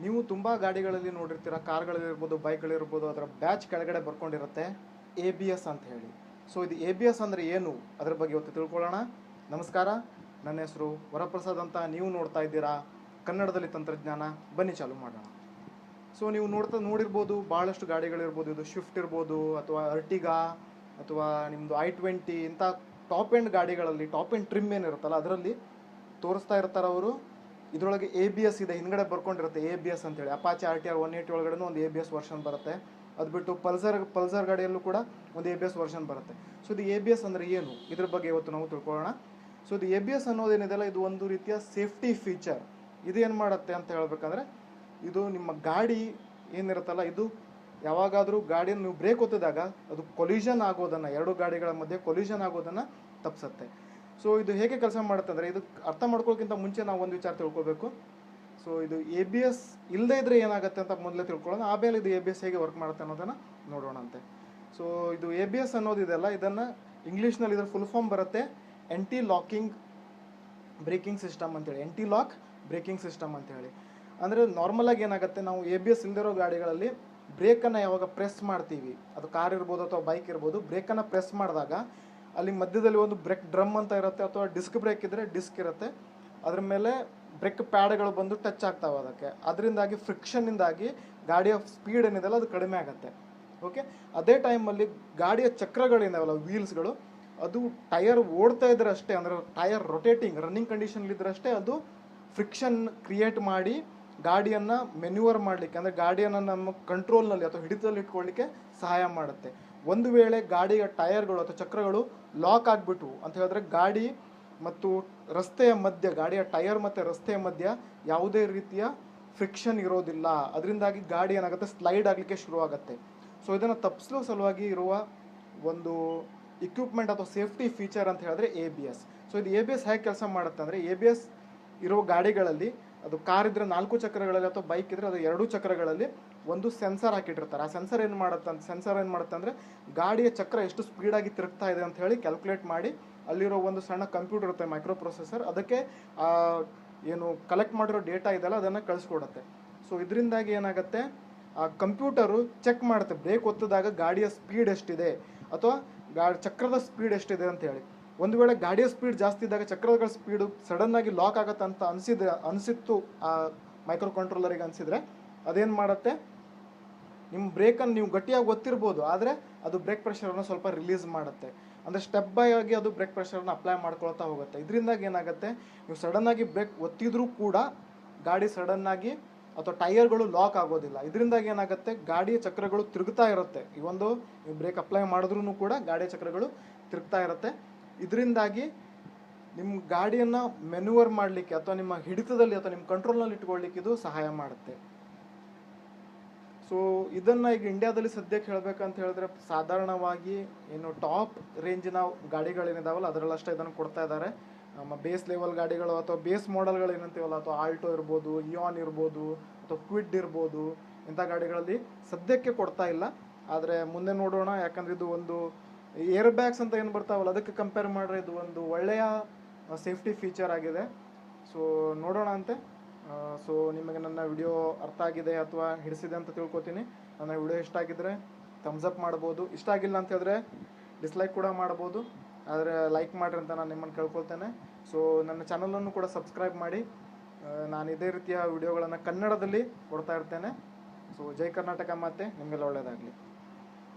ನೀವು ತುಂಬ ಗಾಡಿಗಳಲ್ಲಿ ನೋಡಿರ್ತೀರ, ಕಾರ್ಗಳಿರ್ಬೋದು, ಬೈಕ್ಗಳಿರ್ಬೋದು, ಅದರ ಬ್ಯಾಚ್ ಕೆಳಗಡೆ ಬರ್ಕೊಂಡಿರುತ್ತೆ ABS ಅಂತ ಹೇಳಿ. ಸೊ ಇದು ABS ಅಂದರೆ ಏನು, ಅದ್ರ ಬಗ್ಗೆ ಇವತ್ತು ತಿಳ್ಕೊಳ್ಳೋಣ. ನಮಸ್ಕಾರ, ನನ್ನ ಹೆಸರು ವರಪ್ರಸಾದ್ ಅಂತ. ನೀವು ನೋಡ್ತಾ ಇದ್ದೀರಾ ಕನ್ನಡದಲ್ಲಿ ತಂತ್ರಜ್ಞಾನ. ಬನ್ನಿ ಚಾಲು ಮಾಡೋಣ. ಸೊ ನೀವು ನೋಡಿರ್ಬೋದು, ಭಾಳಷ್ಟು ಗಾಡಿಗಳಿರ್ಬೋದು. ಇದು ಸ್ವಿಫ್ಟ್ ಇರ್ಬೋದು, ಅಥವಾ ಅರ್ಟಿಗಾ, ಅಥವಾ ನಿಮ್ಮದು I-20 ಇಂಥ ಟಾಪ್ ಎಂಡ್ ಗಾಡಿಗಳಲ್ಲಿ ಟಾಪ್ ಎಂಡ್ ಟ್ರಿಮ್ ಏನಿರುತ್ತಲ್ಲ ಅದರಲ್ಲಿ ತೋರಿಸ್ತಾ ಇರ್ತಾರೆ ಅವರು. ಇದರೊಳಗೆ ABS ಇದೆ, ಹಿಂದ್ಗಡೆ ಬರ್ಕೊಂಡಿರುತ್ತೆ ABS ಅಂತೇಳಿ. ಅಪಾಚೆ RTR 180 ಒಳಗಡೆ ಒಂದು ABS ವರ್ಷನ್ ಬರುತ್ತೆ. ಅದು ಬಿಟ್ಟು ಪಲ್ಸರ್ ಗಾಡಿಯಲ್ಲೂ ಕೂಡ ಒಂದು ABS ವರ್ಷನ್ ಬರುತ್ತೆ. ಸೊ ಇದು ABS ಅಂದರೆ ಏನು, ಇದ್ರ ಬಗ್ಗೆ ಇವತ್ತು ನಾವು ತಿಳ್ಕೊಳ್ಳೋಣ. ಸೊ ಇದು ABS ಅನ್ನೋದೇನಿದೆಯಲ್ಲ, ಇದು ಒಂದು ರೀತಿಯ ಸೇಫ್ಟಿ ಫೀಚರ್. ಇದು ಏನು ಮಾಡುತ್ತೆ ಅಂತ ಹೇಳ್ಬೇಕಂದ್ರೆ, ಇದು ನಿಮ್ಮ ಗಾಡಿ ಏನಿರುತ್ತಲ್ಲ, ಇದು ಯಾವಾಗಾದರೂ ಗಾಡಿಯನ್ನು ನೀವು ಬ್ರೇಕ್ ಒತ್ತಿದಾಗ ಅದು ಕೊಲಿಷನ್ ಆಗೋದನ್ನು, ಎರಡು ಗಾಡಿಗಳ ಮಧ್ಯೆ ಕೊಲಿಷನ್ ಆಗೋದನ್ನು ತಪ್ಪಿಸುತ್ತೆ. ಸೊ ಇದು ಹೇಗೆ ಕೆಲಸ ಮಾಡುತ್ತೆ ಅಂದರೆ, ಇದು ಅರ್ಥ ಮಾಡ್ಕೊಳ್ಳೋಕ್ಕಿಂತ ಮುಂಚೆ ನಾವು ಒಂದು ವಿಚಾರ ತಿಳ್ಕೊಬೇಕು. ಸೊ ಇದು ABS ಇಲ್ಲದೇ ಇದ್ರೆ ಏನಾಗುತ್ತೆ ಅಂತ ಮೊದಲೇ ತಿಳ್ಕೊಳ್ಳೋಣ, ಆಮೇಲೆ ಇದು ABS ಹೇಗೆ ವರ್ಕ್ ಮಾಡುತ್ತೆ ಅನ್ನೋದನ್ನು ನೋಡೋಣ ಅಂತೆ. ಸೊ ಇದು ABS ಅನ್ನೋದಿದೆಲ್ಲ, ಇದನ್ನು ಇಂಗ್ಲೀಷ್ನಲ್ಲಿ ಇದರ ಫುಲ್ ಫಾರ್ಮ್ ಬರುತ್ತೆ ಆ್ಯಂಟಿ ಲಾಕಿಂಗ್ ಬ್ರೇಕಿಂಗ್ ಸಿಸ್ಟಮ್ ಅಂತೇಳಿ. ಆ್ಯಂಟಿ ಲಾಕ್ ಬ್ರೇಕಿಂಗ್ ಸಿಸ್ಟಮ್ ಅಂತೇಳಿ ಅಂದರೆ, ನಾರ್ಮಲಾಗಿ ಏನಾಗುತ್ತೆ, ನಾವು ABS ಇಲ್ಲದಿರೋ ಗಾಡಿಗಳಲ್ಲಿ ಬ್ರೇಕನ್ನು ಯಾವಾಗ ಪ್ರೆಸ್ ಮಾಡ್ತೀವಿ, ಅದು ಕಾರ್ ಇರ್ಬೋದು ಅಥವಾ ಬೈಕ್ ಇರ್ಬೋದು, ಬ್ರೇಕನ್ನು ಪ್ರೆಸ್ ಮಾಡಿದಾಗ ಅಲ್ಲಿ ಮಧ್ಯದಲ್ಲಿ ಒಂದು ಬ್ರೇಕ್ ಡ್ರಮ್ ಅಂತ ಇರುತ್ತೆ, ಅಥವಾ ಡಿಸ್ಕ್ ಬ್ರೇಕ್ ಇದ್ದರೆ ಡಿಸ್ಕ್ ಇರುತ್ತೆ, ಅದ್ರ ಮೇಲೆ ಬ್ರೇಕ್ ಪ್ಯಾಡ್ಗಳು ಬಂದು ಟಚ್ ಆಗ್ತಾವೆ ಅದಕ್ಕೆ. ಅದರಿಂದಾಗಿ ಫ್ರಿಕ್ಷನ್ನಿಂದಾಗಿ ಗಾಡಿಯ ಸ್ಪೀಡ್ ಏನಿದೆಯಲ್ಲ ಅದು ಕಡಿಮೆ ಆಗುತ್ತೆ. ಓಕೆ, ಅದೇ ಟೈಮಲ್ಲಿ ಗಾಡಿಯ ಚಕ್ರಗಳೇನಿದಾವಲ್ಲ, ವೀಲ್ಸ್ಗಳು, ಅದು ಟೈರ್ ಓಡ್ತಾ ಇದ್ರೆ ಅಷ್ಟೇ, ಅಂದರೆ ಟೈರ್ ರೊಟೇಟಿಂಗ್ ರನ್ನಿಂಗ್ ಕಂಡೀಷನ್ಲಿದ್ದರಷ್ಟೇ ಅದು ಫ್ರಿಕ್ಷನ್ ಕ್ರಿಯೇಟ್ ಮಾಡಿ ಗಾಡಿಯನ್ನು ಮೆನ್ಯೂವರ್ ಮಾಡಲಿಕ್ಕೆ, ಅಂದರೆ ಗಾಡಿಯನ್ನು ನಮ್ಮ ಕಂಟ್ರೋಲ್ನಲ್ಲಿ ಅಥವಾ ಹಿಡಿತದಲ್ಲಿ ಇಟ್ಕೊಳ್ಳಿಕ್ಕೆ ಸಹಾಯ ಮಾಡುತ್ತೆ. ಒಂದು ವೇಳೆ ಗಾಡಿಯ ಟೈರ್ಗಳು ಅಥವಾ ಚಕ್ರಗಳು ಲಾಕ್ ಆಗಿಬಿಟ್ವು ಅಂತ ಹೇಳಿದ್ರೆ, ಗಾಡಿ ಮತ್ತು ರಸ್ತೆಯ ಮಧ್ಯ, ಗಾಡಿಯ ಟೈರ್ ಮತ್ತು ರಸ್ತೆಯ ಮಧ್ಯ ಯಾವುದೇ ರೀತಿಯ ಫ್ರಿಕ್ಷನ್ ಇರೋದಿಲ್ಲ. ಅದರಿಂದಾಗಿ ಗಾಡಿ ಏನಾಗುತ್ತೆ, ಸ್ಲೈಡ್ ಆಗಲಿಕ್ಕೆ ಶುರುವಾಗುತ್ತೆ. ಸೊ ಇದನ್ನು ತಪ್ಪಿಸೋ ಸಲುವಾಗಿ ಇರುವ ಒಂದು ಇಕ್ವಿಪ್ಮೆಂಟ್ ಅಥವಾ ಸೇಫ್ಟಿ ಫೀಚರ್ ಅಂತ ಹೇಳಿದ್ರೆ ABS. ಸೊ ಇದು ABS ಹೇಗೆ ಕೆಲಸ ಮಾಡುತ್ತೆ ಅಂದರೆ, ABS ಇರೋ ಗಾಡಿಗಳಲ್ಲಿ, ಅದು ಕಾರ್ ಇದ್ರೆ 4 ಚಕ್ರಗಳಲ್ಲಿ ಅಥವಾ ಬೈಕ್ ಇದ್ರೆ ಅದು 2 ಚಕ್ರಗಳಲ್ಲಿ ಒಂದು ಸೆನ್ಸರ್ ಹಾಕಿಟ್ಟಿರ್ತಾರೆ. ಆ ಸೆನ್ಸರ್ ಏನು ಮಾಡುತ್ತೆ ಅಂದರೆ, ಗಾಡಿಯ ಚಕ್ರ ಎಷ್ಟು ಸ್ಪೀಡಾಗಿ ತಿರುಗ್ತಾ ಇದೆ ಅಂತ ಹೇಳಿ ಕ್ಯಾಲ್ಕುಲೇಟ್ ಮಾಡಿ, ಅಲ್ಲಿರೋ ಒಂದು ಸಣ್ಣ ಕಂಪ್ಯೂಟರ್ ಇರುತ್ತೆ, ಮೈಕ್ರೋ ಪ್ರೊಸೆಸರ್, ಅದಕ್ಕೆ ಏನು ಕಲೆಕ್ಟ್ ಮಾಡಿರೋ ಡೇಟಾ ಇದೆಲ್ಲ ಅದನ್ನು ಕಳಿಸ್ಕೊಡುತ್ತೆ. ಸೊ ಇದರಿಂದಾಗಿ ಏನಾಗುತ್ತೆ, ಆ ಕಂಪ್ಯೂಟರು ಚೆಕ್ ಮಾಡುತ್ತೆ ಬ್ರೇಕ್ ಒತ್ತಿದಾಗ ಗಾಡಿಯ ಸ್ಪೀಡ್ ಎಷ್ಟಿದೆ ಅಥವಾ ಚಕ್ರದ ಸ್ಪೀಡ್ ಎಷ್ಟಿದೆ ಅಂತ ಹೇಳಿ. ಒಂದು ವೇಳೆ ಗಾಡಿಯ ಸ್ಪೀಡ್ ಜಾಸ್ತಿ ಇದ್ದಾಗ ಚಕ್ರಗಳ ಸ್ಪೀಡು ಸಡನ್ನಾಗಿ ಲಾಕ್ ಆಗುತ್ತೆ ಅಂತ ಅನಿಸಿತ್ತು ಆ ಮೈಕ್ರೋ ಕಂಟ್ರೋಲರಿಗೆ ಅನಿಸಿದರೆ, ಅದೇನು ಮಾಡುತ್ತೆ, ನಿಮ್ಮ ಬ್ರೇಕನ್ನು ನೀವು ಗಟ್ಟಿಯಾಗಿ ಒತ್ತಿರ್ಬೋದು, ಆದರೆ ಅದು ಬ್ರೇಕ್ ಪ್ರೆಷರನ್ನು ಸ್ವಲ್ಪ ರಿಲೀಸ್ ಮಾಡುತ್ತೆ. ಅಂದರೆ ಸ್ಟೆಪ್ ಬೈ ಆಗಿ ಅದು ಬ್ರೇಕ್ ಪ್ರೆಷರನ್ನು ಅಪ್ಲೈ ಮಾಡ್ಕೊಳ್ತಾ ಹೋಗುತ್ತೆ. ಇದರಿಂದಾಗಿ ಏನಾಗುತ್ತೆ, ನೀವು ಸಡನ್ನಾಗಿ ಬ್ರೇಕ್ ಒತ್ತಿದ್ರೂ ಕೂಡ ಗಾಡಿ ಸಡನ್ನಾಗಿ ಅಥವಾ ಟೈರ್ಗಳು ಲಾಕ್ ಆಗೋದಿಲ್ಲ. ಇದರಿಂದಾಗಿ ಏನಾಗುತ್ತೆ, ಗಾಡಿಯ ಚಕ್ರಗಳು ತಿರುಗ್ತಾ ಇರುತ್ತೆ. ಈ ಒಂದು ನೀವು ಬ್ರೇಕ್ ಅಪ್ಲೈ ಮಾಡಿದ್ರೂ ಕೂಡ ಗಾಡಿಯ ಚಕ್ರಗಳು ತಿರುಗ್ತಾ ಇರುತ್ತೆ. ಇದರಿಂದಾಗಿ ನಿಮ್ಮ ಗಾಡಿಯನ್ನು ಮೆನ್ಯೂವರ್ ಮಾಡಲಿಕ್ಕೆ ಅಥವಾ ನಿಮ್ಮ ಹಿಡಿತದಲ್ಲಿ ಅಥವಾ ನಿಮ್ಮ ಕಂಟ್ರೋಲ್ನಲ್ಲಿ ಇಟ್ಕೊಳ್ಳಿಕ್ಕೆ ಇದು ಸಹಾಯ ಮಾಡುತ್ತೆ. ಸೊ ಇದನ್ನು ಈಗ ಇಂಡಿಯಾದಲ್ಲಿ ಸದ್ಯಕ್ಕೆ ಹೇಳಬೇಕಂತ ಹೇಳಿದ್ರೆ, ಸಾಧಾರಣವಾಗಿ ಏನು ಟಾಪ್ ರೇಂಜಿನ ಗಾಡಿಗಳೇನಿದಾವಲ್ಲ ಅದರಲ್ಲಷ್ಟೇ ಇದನ್ನು ಕೊಡ್ತಾ ಇದ್ದಾರೆ. ನಮ್ಮ ಬೇಸ್ ಲೆವೆಲ್ ಗಾಡಿಗಳು ಅಥವಾ ಬೇಸ್ ಮಾಡೆಲ್ಗಳು ಏನಂತೀವಲ್ಲ, ಅಥವಾ ಆಲ್ಟೋ ಇರ್ಬೋದು, ಇಯಾನ್ ಇರ್ಬೋದು, ಅಥವಾ ಕ್ವಿಡ್ ಇರ್ಬೋದು, ಇಂಥ ಗಾಡಿಗಳಲ್ಲಿ ಸದ್ಯಕ್ಕೆ ಕೊಡ್ತಾ ಇಲ್ಲ. ಆದರೆ ಮುಂದೆ ನೋಡೋಣ, ಯಾಕಂದರೆ ಇದು ಒಂದು ಏರ್ ಬ್ಯಾಗ್ಸ್ ಅಂತ ಏನು ಬರ್ತಾವಲ್ಲ ಅದಕ್ಕೆ ಕಂಪೇರ್ ಮಾಡಿದ್ರೆ ಇದು ಒಂದು ಒಳ್ಳೆಯ ಸೇಫ್ಟಿ ಫೀಚರ್ ಆಗಿದೆ. ಸೊ ನೋಡೋಣ ಅಂತೆ. ಸೊ ನಿಮಗೆ ನನ್ನ ವಿಡಿಯೋ ಅರ್ಥ ಆಗಿದೆ ಅಥವಾ ಹಿಡಿಸಿದೆ ಅಂತ ತಿಳ್ಕೊತೀನಿ. ನನ್ನ ವಿಡಿಯೋ ಇಷ್ಟ ಆಗಿದ್ದರೆ ಥಮ್ಸ್ ಅಪ್ ಮಾಡ್ಬೋದು, ಇಷ್ಟ ಆಗಿಲ್ಲ ಅಂತ ಹೇಳಿದ್ರೆ ಡಿಸ್ಲೈಕ್ ಕೂಡ ಮಾಡ್ಬೋದು, ಆದರೆ ಲೈಕ್ ಮಾಡಿರಿ ಅಂತ ನಾನು ನಿಮ್ಮನ್ನು ಕೇಳ್ಕೊಳ್ತೇನೆ. ಸೊ ನನ್ನ ಚಾನಲನ್ನು ಕೂಡ ಸಬ್ಸ್ಕ್ರೈಬ್ ಮಾಡಿ. ನಾನು ಇದೇ ರೀತಿಯ ವಿಡಿಯೋಗಳನ್ನು ಕನ್ನಡದಲ್ಲಿ ಕೊಡ್ತಾ ಇರ್ತೇನೆ. ಸೊ ಜೈ ಕರ್ನಾಟಕ ಮಾತೆ, ನಿಮಗೆಲ್ಲ ಒಳ್ಳೆಯದಾಗಲಿ.